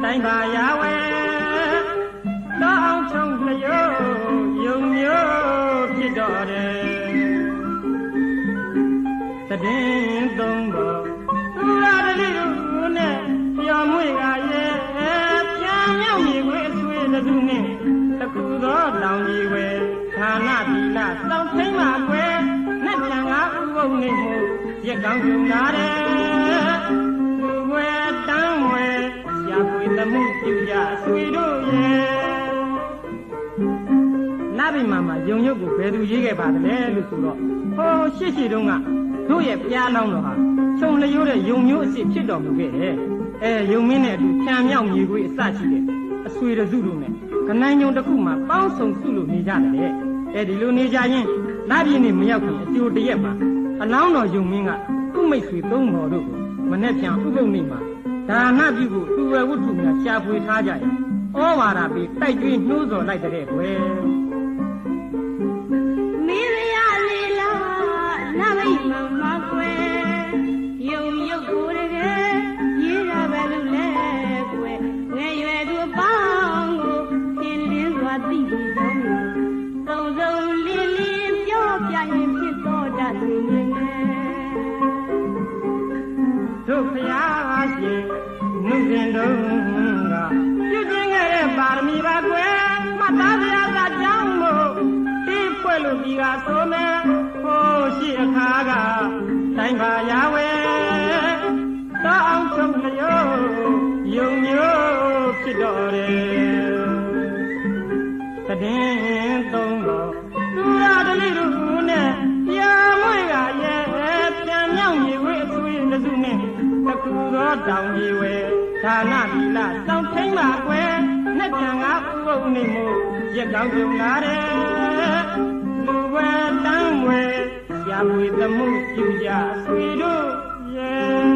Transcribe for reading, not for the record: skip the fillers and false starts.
တိုင်းပါရဝဲတောင်းချုံလျောယုံမျိုးဖြစ်တော်တယ်သတည်သုံးပေါ်သူရတလိလူနဲ့ပြောင်းမွေကရဲ့ပြန်မြောက်မြေခွေအဆွေးတစ်ခုနဲ့တခုသောလောင်ကြီးွယ်ဌာနသီလစောင့်ထိန်မှာကွယ်နဲ့တန်ငါဥပုံနေမှုရက်ကောင်းကြုံလာတယ်သူွယ်တန်းွယ်ရပွေသမှုပြုကြဆွေတို့ရဲ့နာဘိမာမှာယုံရုပ်ကိုဘယ်သူရေးခဲ့ပါသလဲလို့ဆိုတော့ဟိုရှေ့တုန်းကတို့ရဲ့ပြားလောင်းတော်ဟာခြုံလျိုးတဲ့ယုံမျိုးအစ်စ်ဖြစ်တော်မူခဲ့တယ်ယုံမင်းနဲ့အတူဖြံမြောက်မြေခွေအစရှိတဲ့အဆွေတစုတို့နဲ့ကနိုင်ညုံတစ်ခုမှာပေါင်းစုံစုလို့နေကြတယ်ဒီလိုနေကြရင်နာပြည်နေမရောက်ခင်အကျိုးတရက်မှာအလောင်းတော်ယုံမင်းကသူ့မိတ်ဆွေသုံးတော်တို့ကိုမနဲ့ပြန်ဥပုပ်နေမှာဒါနပြုဖို့သူဝယ်ဝတ္ထုများရှာဖွေထားကြရင်ဩဝါဒပေးတိုက်ကျွေးနှိုးဆော်လိုက်တဲ့ကွယ်မင်းရလေလားနမိတ်မမကွယ်ယုံရုပ်ကိုတကယ်ရေးတာပဲလို့လဲကွယ်ငယ်ရွယ်သူအပေါင်းကိုသင်လင်းစွာသိပြီးတော့သုံးစုံလင်းလင်းပြောပြရင်ဖြစ်တော်တတ်နေတယ်တို့ဖျားရှင်နုစင်တုံးကပြုကျင်ခဲ့တဲ့ပါရမီပါကွယ်မှတ်သားစရာသာကြောင်းမို့ဒီဖွဲ့လို့ဒီကဆိုမယ်ဟိုရှိအခါကတိုင်းပါရဝဲတောင်းချုံလျောယုံမျိုးဖြစ်တော်တယ်သတည်သုံးတော်သူရတလိတို့နဲ့ပြန်မွေကရဲ့ပြန်မြောက်မြေဝဲအဆွေးတစ်စုနဲ့တကူသောတောင်ကြီးဝဲဌာနသီလစောင့်ထိန်မှာကွယ်နဲ့တန်ငါဥပုပ်နေမှုရက်ကောင်းကြုံလာတယ်လူဝဲတန်းဝဲရှားပွေသမှုပြုကြဆွေတို့ရဲ့